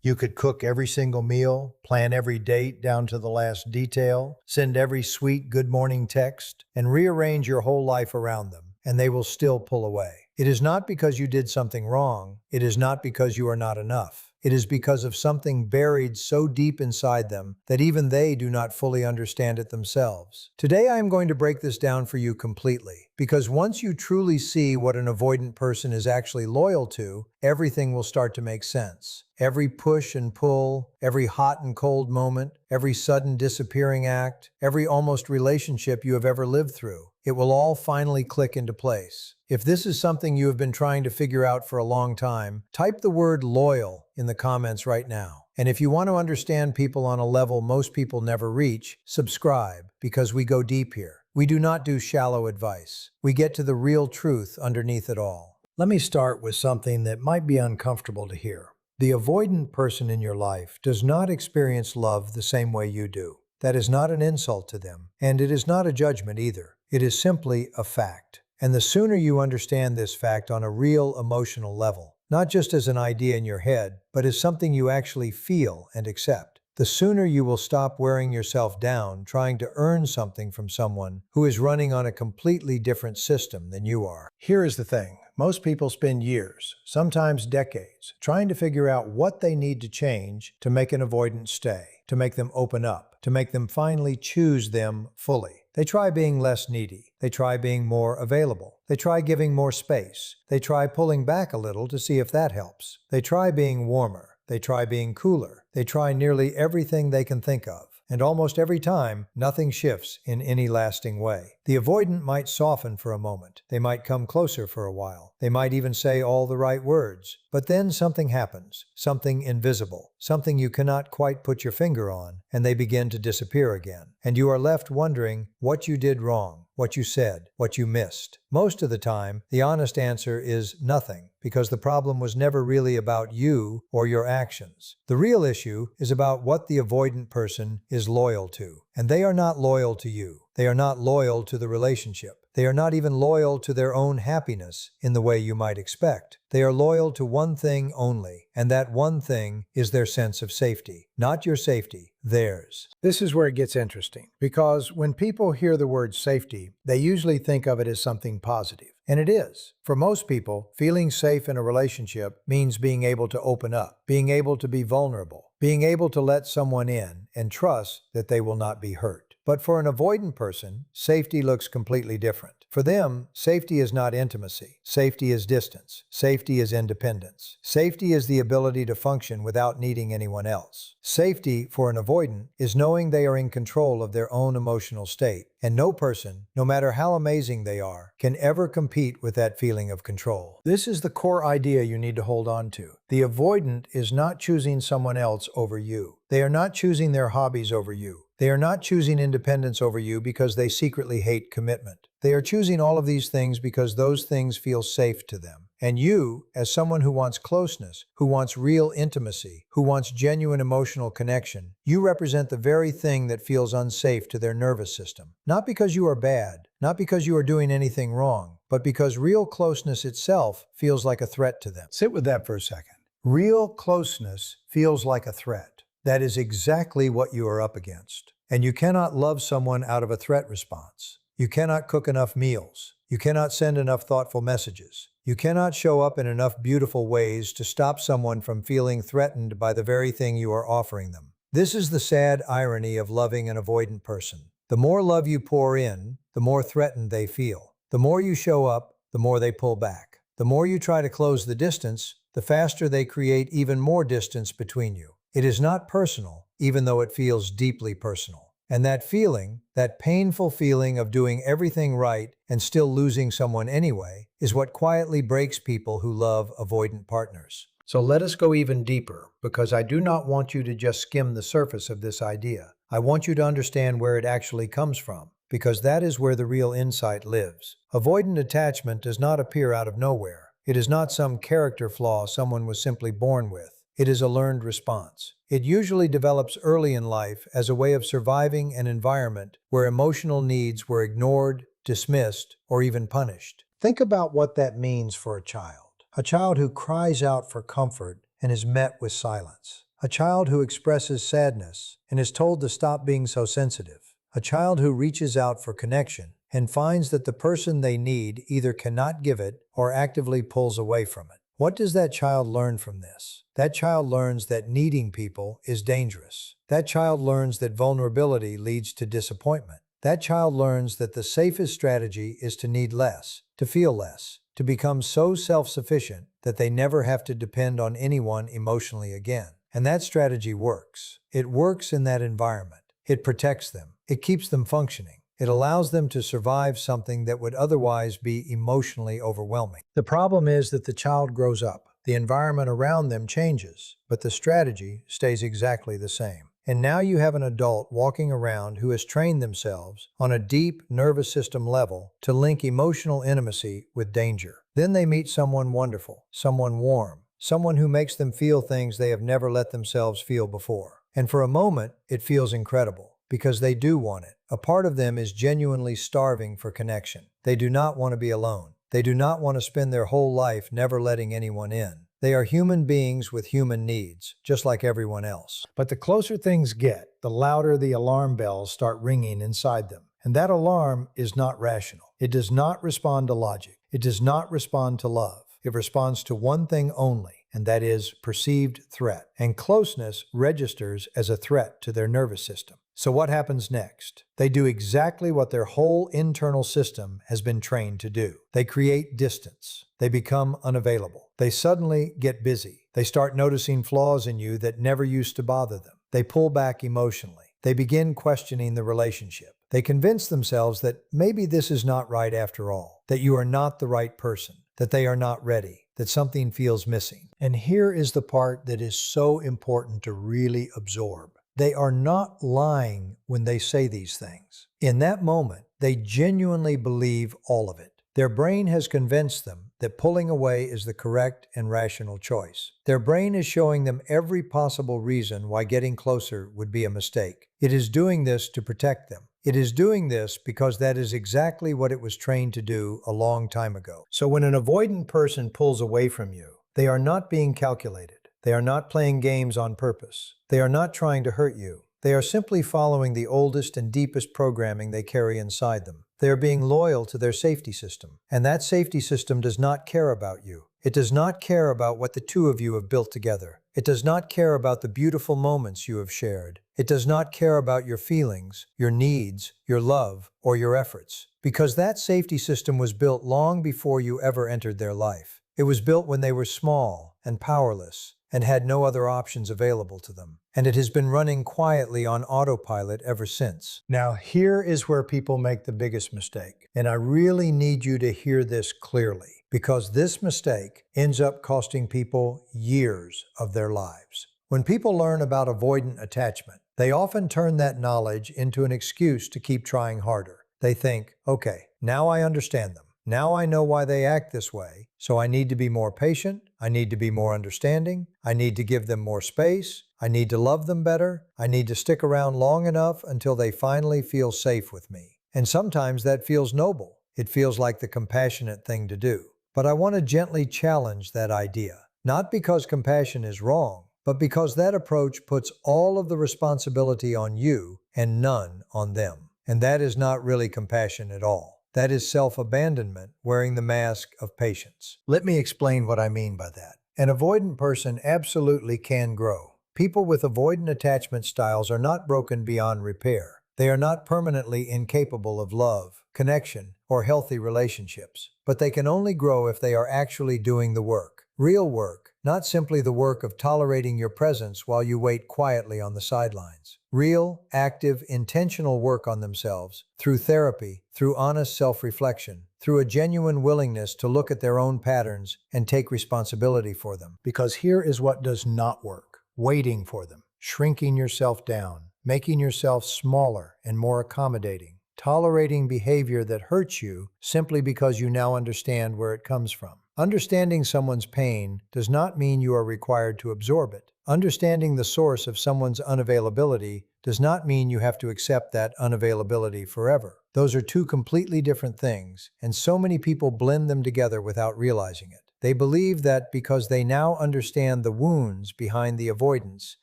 You could cook every single meal, plan every date down to the last detail, send every sweet good morning text, and rearrange your whole life around them, and they will still pull away. It is not because you did something wrong. It is not because you are not enough. It is because of something buried so deep inside them that even they do not fully understand it themselves. Today I am going to break this down for you completely, because once you truly see what an avoidant person is actually loyal to, everything will start to make sense. Every push and pull, every hot and cold moment, every sudden disappearing act, every almost relationship you have ever lived through, it will all finally click into place. If this is something you have been trying to figure out for a long time, type the word loyal in the comments right now. And if you want to understand people on a level most people never reach, subscribe, because we go deep here. We do not do shallow advice. We get to the real truth underneath it all. Let me start with something that might be uncomfortable to hear. The avoidant person in your life does not experience love the same way you do. That is not an insult to them, and it is not a judgment either. It is simply a fact. And the sooner you understand this fact on a real emotional level, not just as an idea in your head, but as something you actually feel and accept, the sooner you will stop wearing yourself down trying to earn something from someone who is running on a completely different system than you are. Here is the thing. Most people spend years, sometimes decades, trying to figure out what they need to change to make an avoidant stay, to make them open up, to make them finally choose them fully. They try being less needy. They try being more available. They try giving more space. They try pulling back a little to see if that helps. They try being warmer. They try being cooler. They try nearly everything they can think of. And almost every time, nothing shifts in any lasting way. The avoidant might soften for a moment. They might come closer for a while. They might even say all the right words. But then something happens, something invisible, something you cannot quite put your finger on, and they begin to disappear again. And you are left wondering what you did wrong, what you said, what you missed. Most of the time, the honest answer is nothing, because the problem was never really about you or your actions. The real issue is about what the avoidant person is loyal to. And they are not loyal to you. They are not loyal to the relationship. They are not even loyal to their own happiness in the way you might expect. They are loyal to one thing only, and that one thing is their sense of safety. Not your safety, theirs. This is where it gets interesting, because when people hear the word safety, they usually think of it as something positive. And it is. For most people, feeling safe in a relationship means being able to open up, being able to be vulnerable, being able to let someone in and trust that they will not be hurt. But for an avoidant person, safety looks completely different. For them, safety is not intimacy. Safety is distance. Safety is independence. Safety is the ability to function without needing anyone else. Safety, for an avoidant, is knowing they are in control of their own emotional state. And no person, no matter how amazing they are, can ever compete with that feeling of control. This is the core idea you need to hold on to. The avoidant is not choosing someone else over you. They are not choosing their hobbies over you. They are not choosing independence over you because they secretly hate commitment. They are choosing all of these things because those things feel safe to them. And you, as someone who wants closeness, who wants real intimacy, who wants genuine emotional connection, you represent the very thing that feels unsafe to their nervous system. Not because you are bad, not because you are doing anything wrong, but because real closeness itself feels like a threat to them. Sit with that for a second. Real closeness feels like a threat. That is exactly what you are up against. And you cannot love someone out of a threat response. You cannot cook enough meals. You cannot send enough thoughtful messages. You cannot show up in enough beautiful ways to stop someone from feeling threatened by the very thing you are offering them. This is the sad irony of loving an avoidant person. The more love you pour in, the more threatened they feel. The more you show up, the more they pull back. The more you try to close the distance, the faster they create even more distance between you. It is not personal, even though it feels deeply personal. And that feeling, that painful feeling of doing everything right and still losing someone anyway, is what quietly breaks people who love avoidant partners. So let us go even deeper, because I do not want you to just skim the surface of this idea. I want you to understand where it actually comes from, because that is where the real insight lives. Avoidant attachment does not appear out of nowhere. It is not some character flaw someone was simply born with. It is a learned response. It usually develops early in life as a way of surviving an environment where emotional needs were ignored, dismissed, or even punished. Think about what that means for a child who cries out for comfort and is met with silence. A child who expresses sadness and is told to stop being so sensitive. A child who reaches out for connection and finds that the person they need either cannot give it or actively pulls away from it. What does that child learn from this? That child learns that needing people is dangerous. That child learns that vulnerability leads to disappointment. That child learns that the safest strategy is to need less, to feel less, to become so self-sufficient that they never have to depend on anyone emotionally again. And that strategy works. It works in that environment. It protects them. It keeps them functioning. It allows them to survive something that would otherwise be emotionally overwhelming. The problem is that the child grows up. The environment around them changes, but the strategy stays exactly the same. And now you have an adult walking around who has trained themselves on a deep nervous system level to link emotional intimacy with danger. Then they meet someone wonderful, someone warm, someone who makes them feel things they have never let themselves feel before. And for a moment, it feels incredible, because they do want it. A part of them is genuinely starving for connection. They do not want to be alone. They do not want to spend their whole life never letting anyone in. They are human beings with human needs, just like everyone else. But the closer things get, the louder the alarm bells start ringing inside them. And that alarm is not rational. It does not respond to logic. It does not respond to love. It responds to one thing only, and that is perceived threat. And closeness registers as a threat to their nervous system. So what happens next? They do exactly what their whole internal system has been trained to do. They create distance. They become unavailable. They suddenly get busy. They start noticing flaws in you that never used to bother them. They pull back emotionally. They begin questioning the relationship. They convince themselves that maybe this is not right after all, that you are not the right person, that they are not ready, that something feels missing. And here is the part that is so important to really absorb. They are not lying when they say these things. In that moment, they genuinely believe all of it. Their brain has convinced them that pulling away is the correct and rational choice. Their brain is showing them every possible reason why getting closer would be a mistake. It is doing this to protect them. It is doing this because that is exactly what it was trained to do a long time ago. So when an avoidant person pulls away from you, they are not being calculated. They are not playing games on purpose. They are not trying to hurt you. They are simply following the oldest and deepest programming they carry inside them. They are being loyal to their safety system. And that safety system does not care about you. It does not care about what the two of you have built together. It does not care about the beautiful moments you have shared. It does not care about your feelings, your needs, your love, or your efforts. Because that safety system was built long before you ever entered their life. It was built when they were small and powerless and had no other options available to them. And it has been running quietly on autopilot ever since. Now, here is where people make the biggest mistake. And I really need you to hear this clearly, because this mistake ends up costing people years of their lives. When people learn about avoidant attachment, they often turn that knowledge into an excuse to keep trying harder. They think, okay, now I understand them. Now I know why they act this way, so I need to be more patient, I need to be more understanding, I need to give them more space, I need to love them better, I need to stick around long enough until they finally feel safe with me. And sometimes that feels noble. It feels like the compassionate thing to do. But I want to gently challenge that idea. Not because compassion is wrong, but because that approach puts all of the responsibility on you and none on them. And that is not really compassion at all. That is self-abandonment wearing the mask of patience. Let me explain what I mean by that. An avoidant person absolutely can grow. People with avoidant attachment styles are not broken beyond repair. They are not permanently incapable of love, connection, or healthy relationships. But they can only grow if they are actually doing the work. Real work, not simply the work of tolerating your presence while you wait quietly on the sidelines. Real, active, intentional work on themselves, through therapy, through honest self-reflection, through a genuine willingness to look at their own patterns and take responsibility for them. Because here is what does not work. Waiting for them, shrinking yourself down, making yourself smaller and more accommodating, tolerating behavior that hurts you simply because you now understand where it comes from. Understanding someone's pain does not mean you are required to absorb it. Understanding the source of someone's unavailability does not mean you have to accept that unavailability forever. Those are two completely different things, and so many people blend them together without realizing it. They believe that because they now understand the wounds behind the avoidance,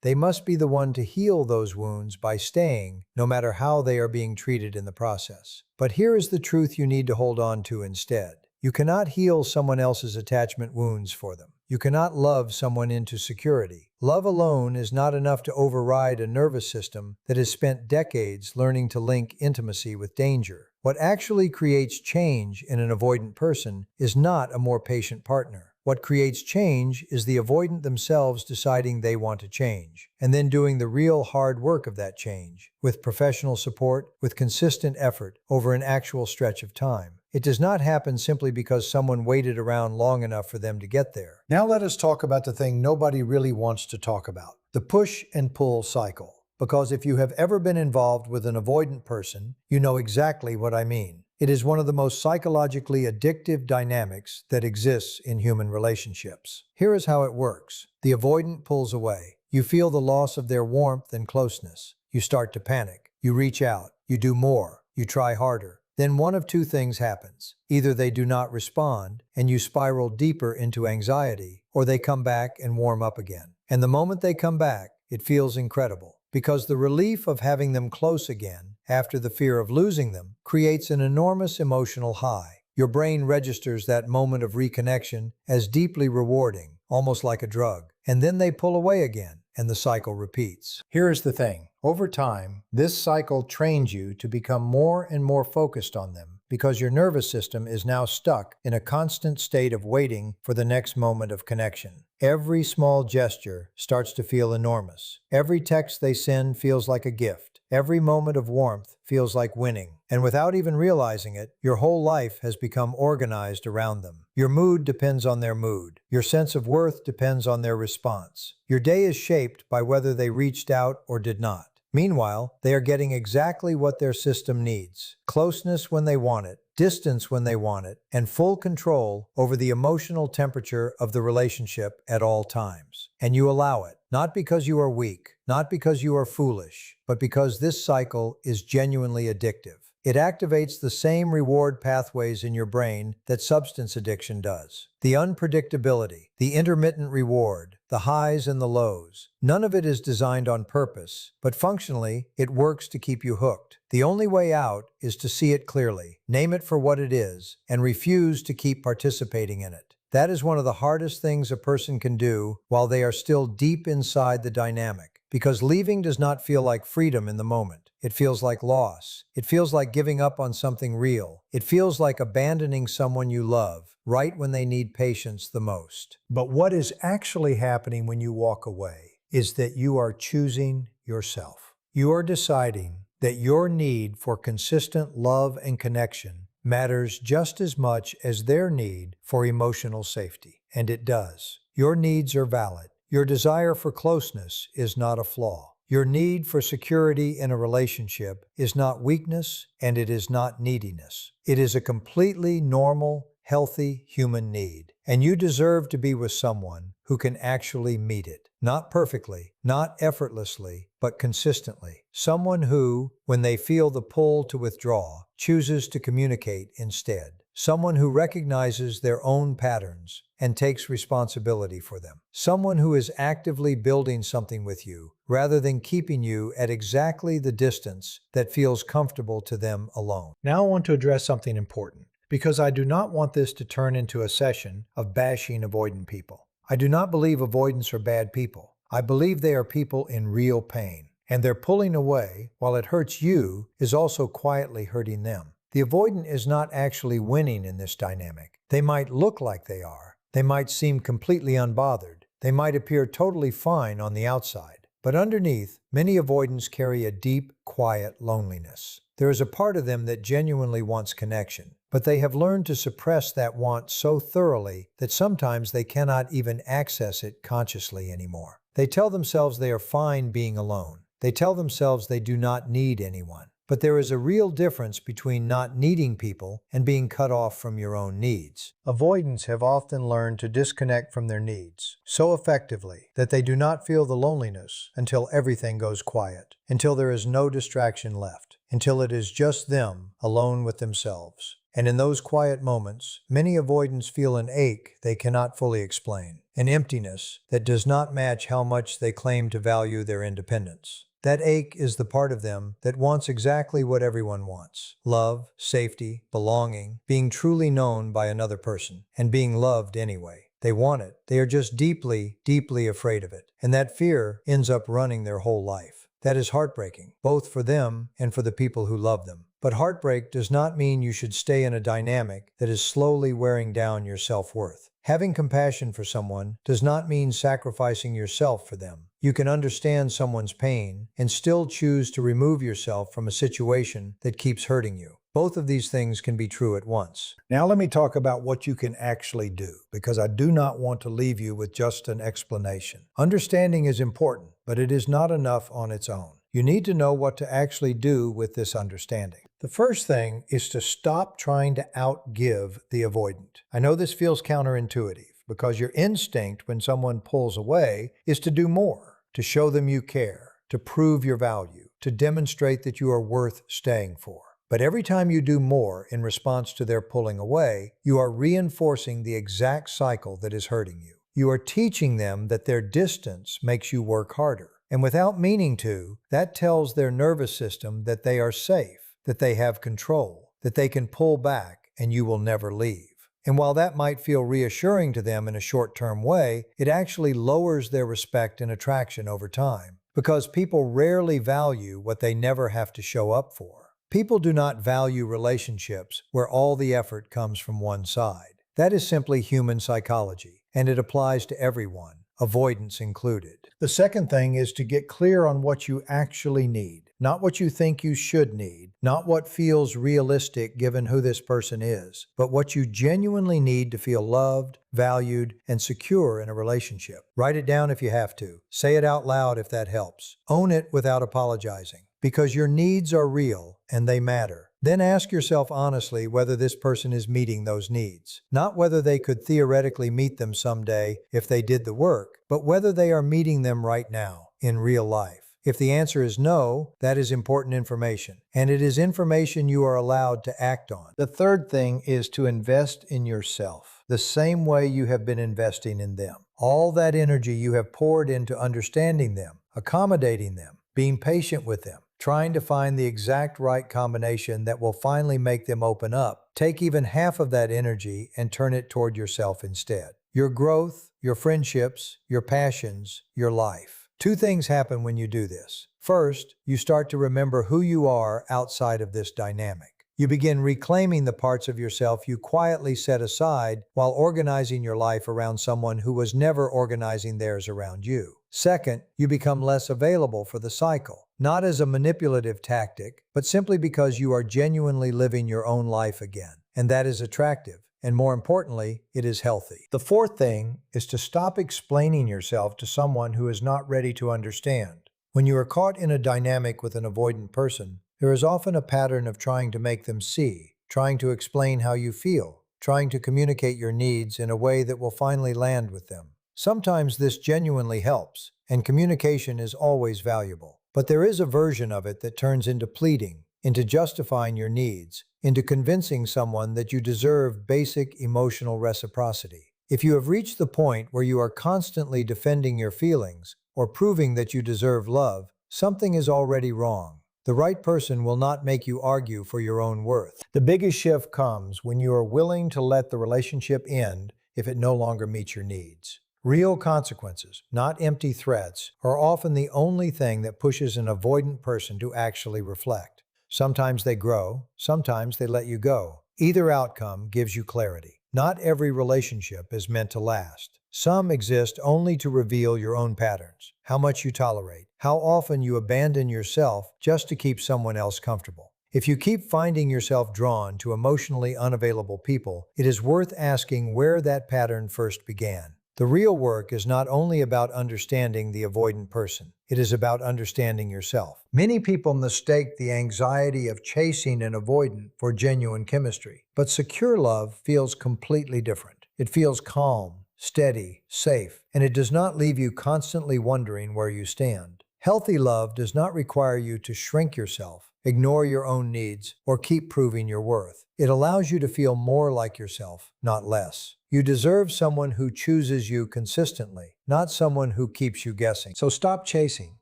they must be the one to heal those wounds by staying, no matter how they are being treated in the process. But here is the truth you need to hold on to instead. You cannot heal someone else's attachment wounds for them. You cannot love someone into security. Love alone is not enough to override a nervous system that has spent decades learning to link intimacy with danger. What actually creates change in an avoidant person is not a more patient partner. What creates change is the avoidant themselves deciding they want to change, and then doing the real hard work of that change, with professional support, with consistent effort, over an actual stretch of time. It does not happen simply because someone waited around long enough for them to get there. Now let us talk about the thing nobody really wants to talk about, the push and pull cycle. Because if you have ever been involved with an avoidant person, you know exactly what I mean. It is one of the most psychologically addictive dynamics that exists in human relationships. Here is how it works. The avoidant pulls away. You feel the loss of their warmth and closeness. You start to panic. You reach out. You do more. You try harder. Then one of two things happens. Either they do not respond, and you spiral deeper into anxiety, or they come back and warm up again. And the moment they come back, it feels incredible. Because the relief of having them close again, after the fear of losing them, creates an enormous emotional high. Your brain registers that moment of reconnection as deeply rewarding, almost like a drug. And then they pull away again, and the cycle repeats. Here is the thing. Over time, this cycle trains you to become more and more focused on them, because your nervous system is now stuck in a constant state of waiting for the next moment of connection. Every small gesture starts to feel enormous. Every text they send feels like a gift. Every moment of warmth feels like winning. And without even realizing it, your whole life has become organized around them. Your mood depends on their mood. Your sense of worth depends on their response. Your day is shaped by whether they reached out or did not. Meanwhile, they are getting exactly what their system needs: closeness when they want it, distance when they want it, and full control over the emotional temperature of the relationship at all times. And you allow it, not because you are weak, not because you are foolish, but because this cycle is genuinely addictive. It activates the same reward pathways in your brain that substance addiction does. The unpredictability, the intermittent reward, the highs and the lows. None of it is designed on purpose, but functionally, it works to keep you hooked. The only way out is to see it clearly, name it for what it is, and refuse to keep participating in it. That is one of the hardest things a person can do while they are still deep inside the dynamic, because leaving does not feel like freedom in the moment. It feels like loss. It feels like giving up on something real. It feels like abandoning someone you love, right when they need patience the most. But what is actually happening when you walk away is that you are choosing yourself. You are deciding that your need for consistent love and connection matters just as much as their need for emotional safety. And it does. Your needs are valid. Your desire for closeness is not a flaw. Your need for security in a relationship is not weakness, and it is not neediness. It is a completely normal, healthy human need. And you deserve to be with someone who can actually meet it. Not perfectly, not effortlessly, but consistently. Someone who, when they feel the pull to withdraw, chooses to communicate instead. Someone who recognizes their own patterns and takes responsibility for them. Someone who is actively building something with you, rather than keeping you at exactly the distance that feels comfortable to them alone. Now I want to address something important, because I do not want this to turn into a session of bashing avoidant people. I do not believe avoidants are bad people. I believe they are people in real pain, and their pulling away, while it hurts you, is also quietly hurting them. The avoidant is not actually winning in this dynamic. They might look like they are. They might seem completely unbothered. They might appear totally fine on the outside. But underneath, many avoidants carry a deep, quiet loneliness. There is a part of them that genuinely wants connection, but they have learned to suppress that want so thoroughly that sometimes they cannot even access it consciously anymore. They tell themselves they are fine being alone. They tell themselves they do not need anyone. But there is a real difference between not needing people and being cut off from your own needs. Avoidants have often learned to disconnect from their needs so effectively that they do not feel the loneliness until everything goes quiet, until there is no distraction left, until it is just them alone with themselves. And in those quiet moments, many avoidants feel an ache they cannot fully explain, an emptiness that does not match how much they claim to value their independence. That ache is the part of them that wants exactly what everyone wants: love, safety, belonging, being truly known by another person, and being loved anyway. They want it. They are just deeply, deeply afraid of it. And that fear ends up running their whole life. That is heartbreaking, both for them and for the people who love them. But heartbreak does not mean you should stay in a dynamic that is slowly wearing down your self-worth. Having compassion for someone does not mean sacrificing yourself for them. You can understand someone's pain and still choose to remove yourself from a situation that keeps hurting you. Both of these things can be true at once. Now let me talk about what you can actually do, because I do not want to leave you with just an explanation. Understanding is important, but it is not enough on its own. You need to know what to actually do with this understanding. The first thing is to stop trying to outgive the avoidant. I know this feels counterintuitive, because your instinct when someone pulls away is to do more, to show them you care, to prove your value, to demonstrate that you are worth staying for. But every time you do more in response to their pulling away, you are reinforcing the exact cycle that is hurting you. You are teaching them that their distance makes you work harder. And without meaning to, that tells their nervous system that they are safe, that they have control, that they can pull back and you will never leave. And while that might feel reassuring to them in a short-term way, it actually lowers their respect and attraction over time, because people rarely value what they never have to show up for. People do not value relationships where all the effort comes from one side. That is simply human psychology, and it applies to everyone, avoidance included. The second thing is to get clear on what you actually need, not what you think you should need, not what feels realistic given who this person is, but what you genuinely need to feel loved, valued, and secure in a relationship. Write it down if you have to. Say it out loud if that helps. Own it without apologizing, because your needs are real and they matter. Then ask yourself honestly whether this person is meeting those needs. Not whether they could theoretically meet them someday if they did the work, but whether they are meeting them right now, in real life. If the answer is no, that is important information, and it is information you are allowed to act on. The third thing is to invest in yourself, the same way you have been investing in them. All that energy you have poured into understanding them, accommodating them, being patient with them, trying to find the exact right combination that will finally make them open up. Take even half of that energy and turn it toward yourself instead. Your growth, your friendships, your passions, your life. Two things happen when you do this. First, you start to remember who you are outside of this dynamic. You begin reclaiming the parts of yourself you quietly set aside while organizing your life around someone who was never organizing theirs around you. Second, you become less available for the cycle, not as a manipulative tactic, but simply because you are genuinely living your own life again. And that is attractive. And more importantly, it is healthy. The fourth thing is to stop explaining yourself to someone who is not ready to understand. When you are caught in a dynamic with an avoidant person, there is often a pattern of trying to make them see, trying to explain how you feel, trying to communicate your needs in a way that will finally land with them. Sometimes this genuinely helps, and communication is always valuable. But there is a version of it that turns into pleading, into justifying your needs, into convincing someone that you deserve basic emotional reciprocity. If you have reached the point where you are constantly defending your feelings or proving that you deserve love, something is already wrong. The right person will not make you argue for your own worth. The biggest shift comes when you are willing to let the relationship end if it no longer meets your needs. Real consequences, not empty threats, are often the only thing that pushes an avoidant person to actually reflect. Sometimes they grow, sometimes they let you go. Either outcome gives you clarity. Not every relationship is meant to last. Some exist only to reveal your own patterns, how much you tolerate, how often you abandon yourself just to keep someone else comfortable. If you keep finding yourself drawn to emotionally unavailable people, it is worth asking where that pattern first began. The real work is not only about understanding the avoidant person, it is about understanding yourself. Many people mistake the anxiety of chasing an avoidant for genuine chemistry, but secure love feels completely different. It feels calm, steady, safe, and it does not leave you constantly wondering where you stand. Healthy love does not require you to shrink yourself, ignore your own needs, or keep proving your worth. It allows you to feel more like yourself, not less. You deserve someone who chooses you consistently, not someone who keeps you guessing. So stop chasing.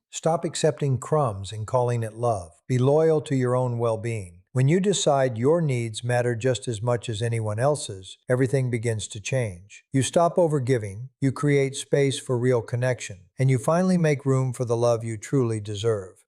Stop accepting crumbs and calling it love. Be loyal to your own well-being. When you decide your needs matter just as much as anyone else's, everything begins to change. You stop overgiving, you create space for real connection, and you finally make room for the love you truly deserve.